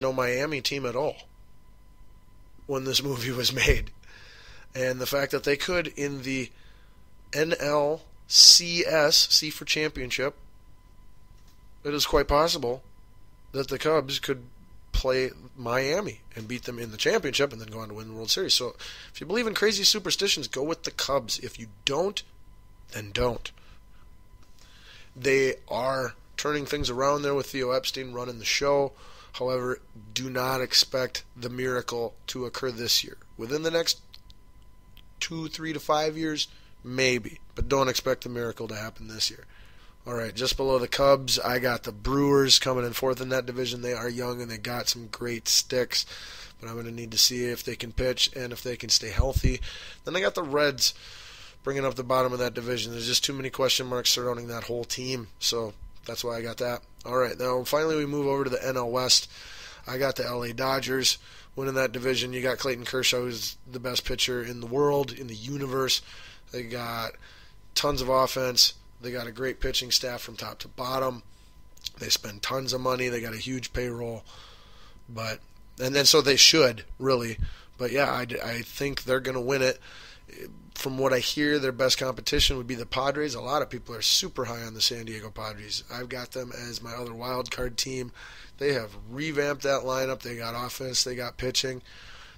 no Miami team at all when this movie was made. And the fact that they could, in the NLCS, C for championship, it is quite possible that the Cubs could play Miami and beat them in the championship and then go on to win the World Series. So if you believe in crazy superstitions, go with the Cubs. If you don't, then don't. They are turning things around there with Theo Epstein running the show. However, do not expect the miracle to occur this year. Within the next 2, 3 to 5 years, maybe. But don't expect the miracle to happen this year. All right, just below the Cubs, I got the Brewers coming in fourth in that division. They are young and they got some great sticks, but I'm going to need to see if they can pitch and if they can stay healthy. Then I got the Reds bringing up the bottom of that division. There's just too many question marks surrounding that whole team, so that's why I got that. All right, now finally we move over to the NL West. I got the LA Dodgers winning that division. You got Clayton Kershaw, who's the best pitcher in the world, in the universe. They got tons of offense. They got a great pitching staff from top to bottom. They spend tons of money. They got a huge payroll. So they should, really. But yeah, I think they're going to win it. From what I hear, their best competition would be the Padres. A lot of people are super high on the San Diego Padres. I've got them as my other wild card team. They have revamped that lineup. They got offense. They got pitching.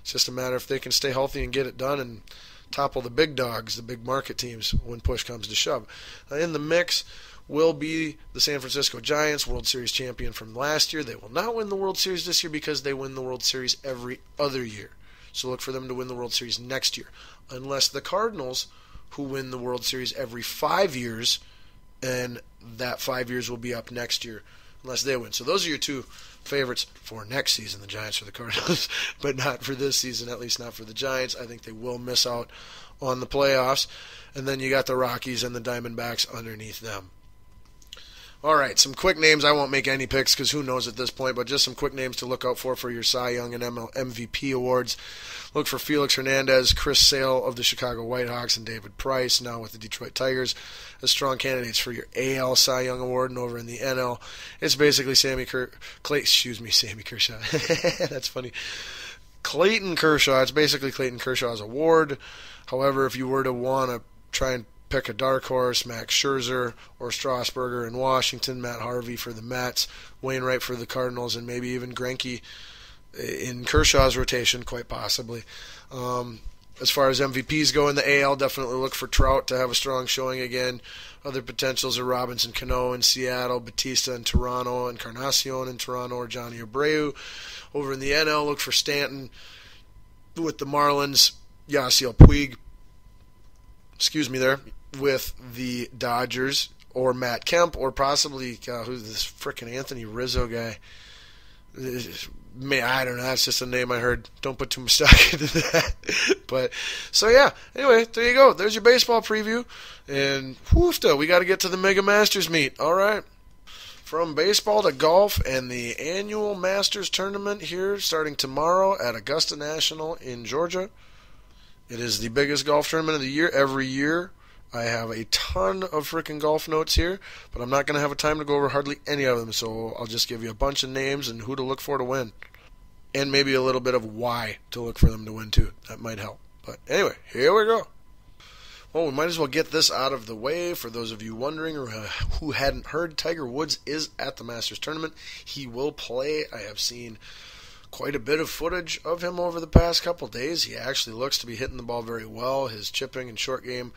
It's just a matter if they can stay healthy and get it done and topple the big dogs, the big market teams, when push comes to shove. In the mix will be the San Francisco Giants, World Series champion from last year. They will not win the World Series this year because they win the World Series every other year. So look for them to win the World Series next year. Unless the Cardinals, who win the World Series every 5 years, and that 5 years will be up next year, unless they win. So those are your two favorites for next season, the Giants or the Cardinals, but not for this season, at least not for the Giants. I think they will miss out on the playoffs. And then you got the Rockies and the Diamondbacks underneath them. All right, some quick names. I won't make any picks because who knows at this point, but just some quick names to look out for your Cy Young and MVP awards. Look for Felix Hernandez, Chris Sale of the Chicago Whitehawks, and David Price, now with the Detroit Tigers, as strong candidates for your AL Cy Young Award. And over in the NL, it's basically Sammy Kershaw. That's funny. Clayton Kershaw. It's basically Clayton Kershaw's award. However, if you were to want to try and pick a dark horse, Max Scherzer or Strasburger in Washington, Matt Harvey for the Mets, Wainwright for the Cardinals, and maybe even Greinke in Kershaw's rotation, quite possibly. As far as MVPs go in the AL, definitely look for Trout to have a strong showing again. Other potentials are Robinson Cano in Seattle, Batista in Toronto, Encarnacion in Toronto, or Johnny Abreu. Over in the NL, look for Stanton with the Marlins, Yasiel Puig, with the Dodgers, or Matt Kemp, or possibly, who's this frickin' Anthony Rizzo guy? I don't know, that's just a name I heard. Don't put too much stock into that. But, so yeah, anyway, there you go. There's your baseball preview. And, woofda, we got to get to the Mega Masters meet. All right. From baseball to golf and the annual Masters tournament here starting tomorrow at Augusta National in Georgia. It is the biggest golf tournament of the year every year. I have a ton of freaking golf notes here, but I'm not going to have a time to go over hardly any of them, so I'll just give you a bunch of names and who to look for to win. And maybe a little bit of why to look for them to win, too. That might help. But anyway, here we go. Well, we might as well get this out of the way. For those of you wondering or who hadn't heard, Tiger Woods is at the Masters tournament. He will play. I have seen quite a bit of footage of him over the past couple days. He actually looks to be hitting the ball very well. His chipping and short game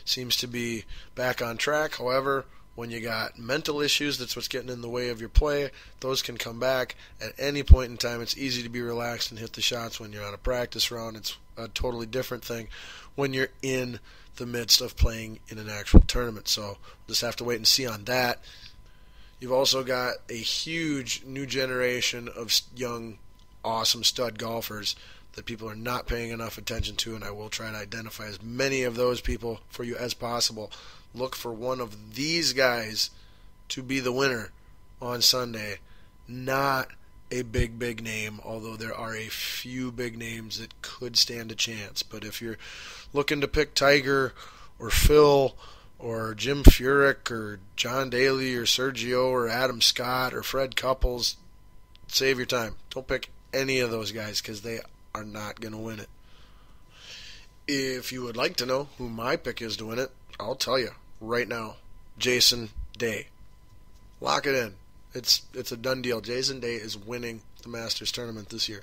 seems to be back on track. However, when you got mental issues, that's what's getting in the way of your play. Those can come back at any point in time. It's easy to be relaxed and hit the shots when you're on a practice round. It's a totally different thing when you're in the midst of playing in an actual tournament. So we'll just have to wait and see on that. You've also got a huge new generation of young, awesome stud golfers that people are not paying enough attention to, and I will try to identify as many of those people for you as possible. Look for one of these guys to be the winner on Sunday. Not a big name, although there are a few big names that could stand a chance. But if you're looking to pick Tiger or Phil or Jim Furyk or John Daly or Sergio or Adam Scott or Fred Couples, Save your time. Don't pick any of those guys because they are not going to win it. If you would like to know who my pick is to win it, I'll tell you right now. Jason Day. Lock it in. It's a done deal. Jason Day is winning the Masters tournament this year.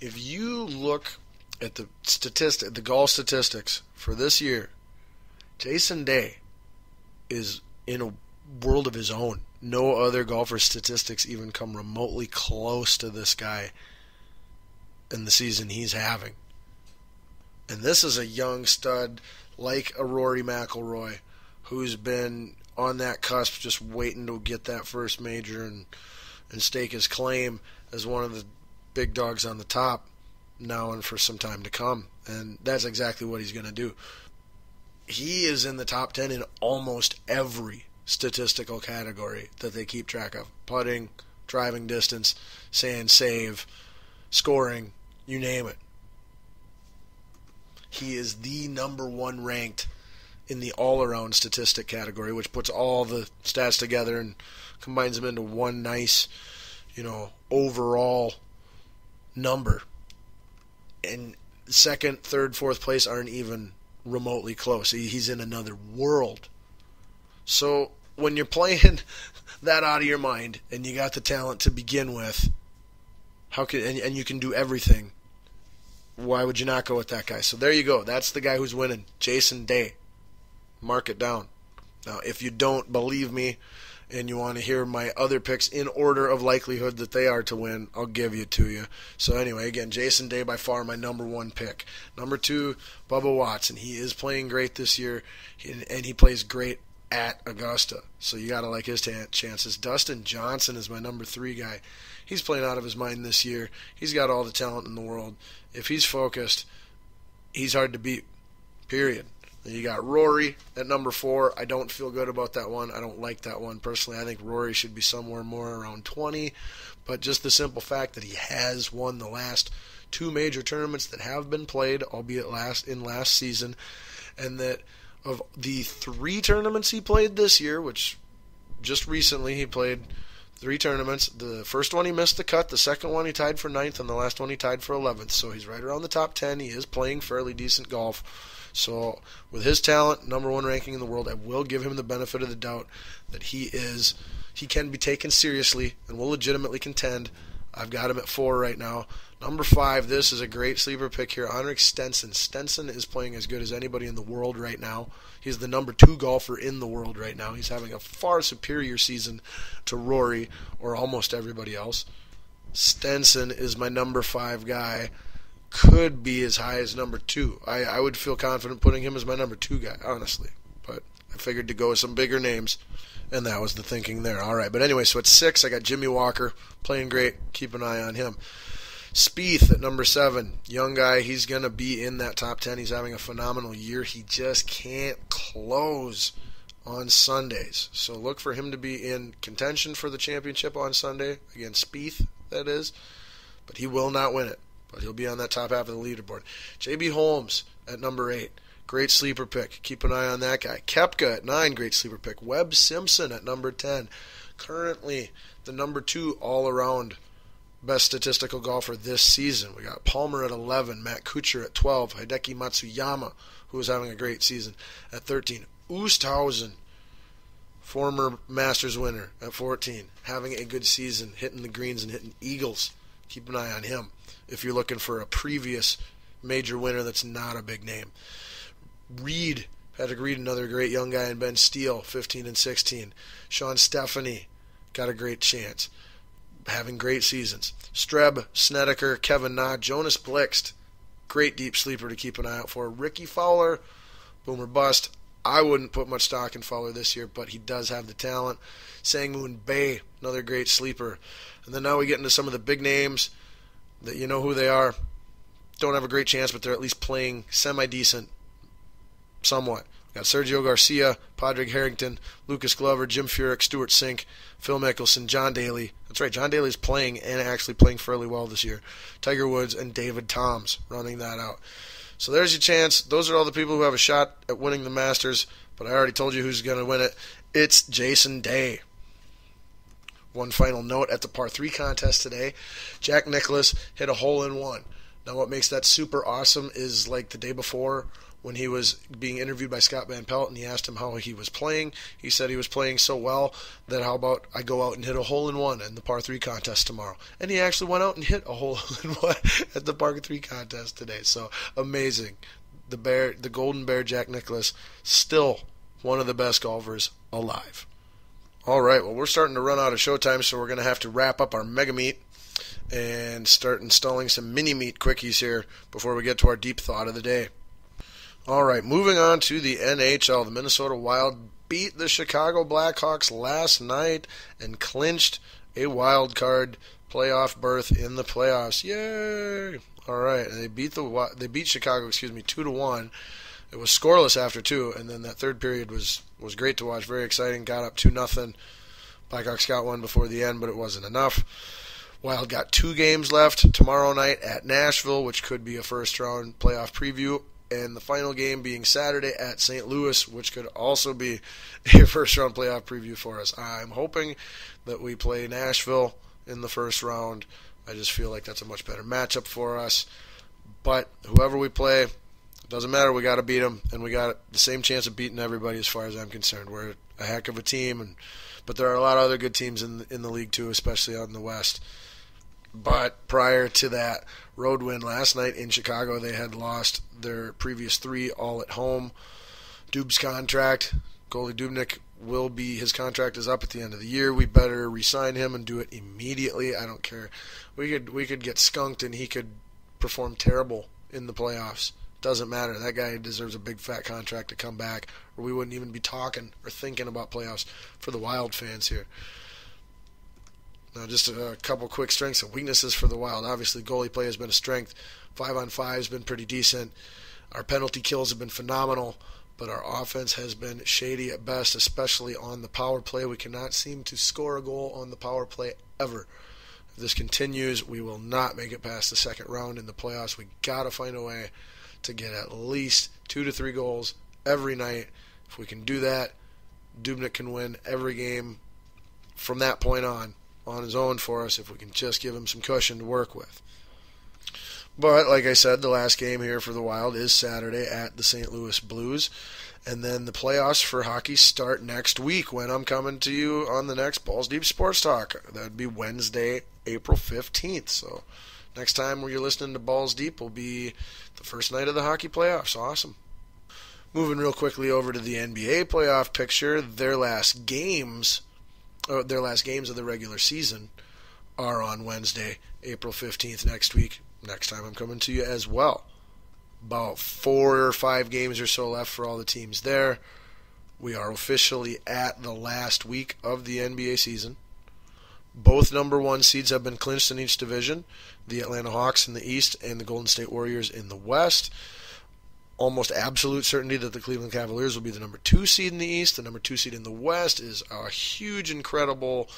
If you look at the golf statistics for this year, Jason Day is in a world of his own. No other golfer statistics even come remotely close to this guy in the season he's having. And this is a young stud like a Rory McIlroy who's been on that cusp just waiting to get that first major and stake his claim as one of the big dogs on the top now and for some time to come. And that's exactly what he's going to do. He is in the top 10 in almost every statistical category that they keep track of. Putting, driving distance, sand save, scoring, you name it. He is the number one ranked in the all-around statistic category, which puts all the stats together and combines them into one nice, overall number. And second, third, fourth place aren't even remotely close. He's in another world. So when you're playing that out of your mind and you got the talent to begin with, and you can do everything, why would you not go with that guy? So there you go. That's the guy who's winning, Jason Day. Mark it down. Now, if you don't believe me and you want to hear my other picks in order of likelihood that they are to win, I'll give it to you. So anyway, again, Jason Day by far my number one pick. Number two, Bubba Watson. He is playing great this year, and he plays great at Augusta. So you got to like his chances. Dustin Johnson is my number three guy. He's playing out of his mind this year. He's got all the talent in the world. If he's focused, he's hard to beat, period. You got Rory at number 4. I don't feel good about that one. I don't like that one personally. I think Rory should be somewhere more around 20. But just the simple fact that he has won the last 2 major tournaments that have been played, albeit last season, and that of the 3 tournaments he played this year, which just recently he played 3 tournaments. The first one he missed the cut. The second one he tied for 9th, and the last one he tied for 11th. So he's right around the top 10. He is playing fairly decent golf. So with his talent, number 1 ranking in the world, I will give him the benefit of the doubt that he can be taken seriously and will legitimately contend. I've got him at 4 right now. Number 5, this is a great sleeper pick here, Henrik Stenson. Stenson is playing as good as anybody in the world right now. He's the number 2 golfer in the world right now. He's having a far superior season to Rory or almost everybody else. Stenson is my number 5 guy. Could be as high as number 2. I would feel confident putting him as my number 2 guy, honestly. But I figured to go with some bigger names, and that was the thinking there. All right, but anyway, so at 6, I got Jimmy Walker, playing great. Keep an eye on him. Spieth at number 7, young guy. He's going to be in that top 10. He's having a phenomenal year. He just can't close on Sundays. So look for him to be in contention for the championship on Sunday. Again, Spieth, that is. But he will not win it. But he'll be on that top half of the leaderboard. J.B. Holmes at number 8. Great sleeper pick. Keep an eye on that guy. Koepka at 9. Great sleeper pick. Webb Simpson at number 10. Currently the number 2 all-around best statistical golfer this season. We got Palmer at 11. Matt Kuchar at 12. Hideki Matsuyama, who is having a great season, at 13. Oosthuizen, former Masters winner, at 14. Having a good season, hitting the greens and hitting eagles. Keep an eye on him if you're looking for a previous major winner that's not a big name. Patrick Reed, another great young guy, and Ben Steele, 15 and 16. Sean Stephanie got a great chance, having great seasons. Streb, Snedeker, Kevin Na, Jonas Blixt, great deep sleeper to keep an eye out for. Ricky Fowler, boomer bust. I wouldn't put much stock in Fowler this year, but he does have the talent. Sang-Moon Bae, another great sleeper. And then now we get into some of the big names that you know who they are. Don't have a great chance, but they're at least playing semi-decent, somewhat. We got Sergio Garcia, Padraig Harrington, Lucas Glover, Jim Furyk, Stuart Sink, Phil Mickelson, John Daly. That's right, John Daly's playing and actually playing fairly well this year. Tiger Woods and David Toms running that out. So there's your chance. Those are all the people who have a shot at winning the Masters, but I already told you who's going to win it. It's Jason Day. One final note at the par 3 contest today, Jack Nicklaus hit a hole-in-one. Now what makes that super awesome is like the day before when he was being interviewed by Scott Van Pelt and he asked him how he was playing. He said he was playing so well that how about I go out and hit a hole-in-one in the par 3 contest tomorrow. And he actually went out and hit a hole-in-one at the par 3 contest today. So amazing. The Golden Bear Jack Nicklaus, still one of the best golfers alive. All right, well, we're starting to run out of showtime, so we're going to have to wrap up our Mega Meet and start installing some Mini Meet quickies here before we get to our deep thought of the day. All right, moving on to the NHL. The Minnesota Wild beat the Chicago Blackhawks last night and clinched a wild card playoff berth in the playoffs. Yay! All right, and they beat Chicago, 2-1. It was scoreless after 2, and then that third period was great to watch. Very exciting. Got up 2-0. Blackhawks got one before the end, but it wasn't enough. Wild got 2 games left tomorrow night at Nashville, which could be a first-round playoff preview, and the final game being Saturday at St. Louis, which could also be a first-round playoff preview for us. I'm hoping that we play Nashville in the first round. I just feel like that's a much better matchup for us. But whoever we play, it doesn't matter. We got to beat them, and we got the same chance of beating everybody as far as I'm concerned. We're a heck of a team, but there are a lot of other good teams in the league too, especially out in the West. But prior to that road win last night in Chicago, they had lost their previous 3 all at home. Dub's contract, goalie Dubnyk, his contract is up at the end of the year. We better re-sign him and do it immediately. I don't care. We could get skunked and he could perform terrible in the playoffs. Doesn't matter. That guy deserves a big fat contract to come back, or we wouldn't even be talking or thinking about playoffs for the Wild fans here. Now, just a couple quick strengths and weaknesses for the Wild. Obviously, goalie play has been a strength. 5-on-5 has been pretty decent. Our penalty kills have been phenomenal, but our offense has been shady at best, especially on the power play. We cannot seem to score a goal on the power play ever. If this continues, we will not make it past the second round in the playoffs. We got to find a way to get at least 2 to 3 goals every night. If we can do that, Dubnyk can win every game from that point on his own for us if we can just give him some cushion to work with. But, like I said, the last game here for the Wild is Saturday at the St. Louis Blues. And then the playoffs for hockey start next week when I'm coming to you on the next Balls Deep Sports Talk. That would be Wednesday, April 15th. So next time where you're listening to Balls Deep will be the first night of the hockey playoffs. Awesome. Moving real quickly over to the NBA playoff picture, their last games of the regular season are on Wednesday, April 15th next week. Next time I'm coming to you as well. About 4 or 5 games or so left for all the teams there. We are officially at the last week of the NBA season. Both number 1 seeds have been clinched in each division. The Atlanta Hawks in the East and the Golden State Warriors in the West. Almost absolute certainty that the Cleveland Cavaliers will be the number 2 seed in the East. The number 2 seed in the West is a huge, incredible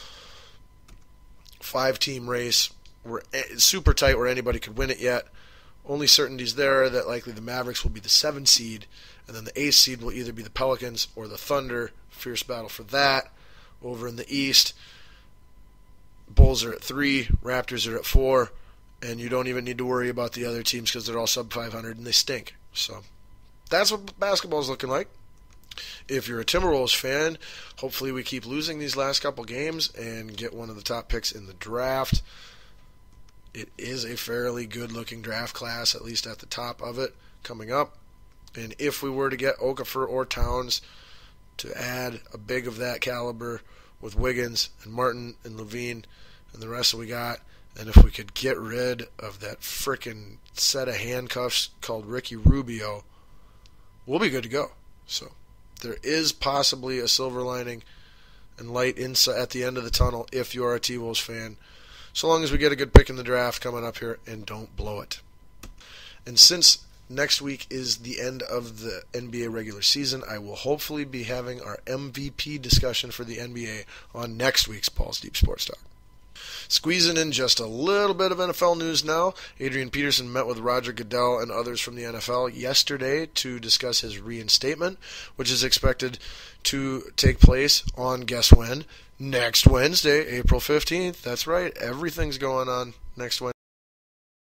5-team race. We're super tight where anybody could win it yet. Only certainties there are that likely the Mavericks will be the 7 seed, and then the 8th seed will either be the Pelicans or the Thunder. Fierce battle for that. Over in the East, Bulls are at 3, Raptors are at 4, and you don't even need to worry about the other teams because they're all sub 500 and they stink. So that's what basketball is looking like. If you're a Timberwolves fan, hopefully we keep losing these last couple games and get one of the top picks in the draft. It is a fairly good-looking draft class, at least at the top of it, coming up. And if we were to get Okafor or Towns to add a big of that caliber with Wiggins and Martin and Levine and the rest that we got, and if we could get rid of that frickin' set of handcuffs called Ricky Rubio, we'll be good to go. So there is possibly a silver lining and light inside at the end of the tunnel if you are a T-Wolves fan, so long as we get a good pick in the draft coming up here and don't blow it. And since next week is the end of the NBA regular season, I will hopefully be having our MVP discussion for the NBA on next week's Balls Deep Sports Talk. Squeezing in just a little bit of NFL news now. Adrian Peterson met with Roger Goodell and others from the NFL yesterday to discuss his reinstatement, which is expected to take place on, guess when, next Wednesday, April 15th. That's right. Everything's going on next Wednesday.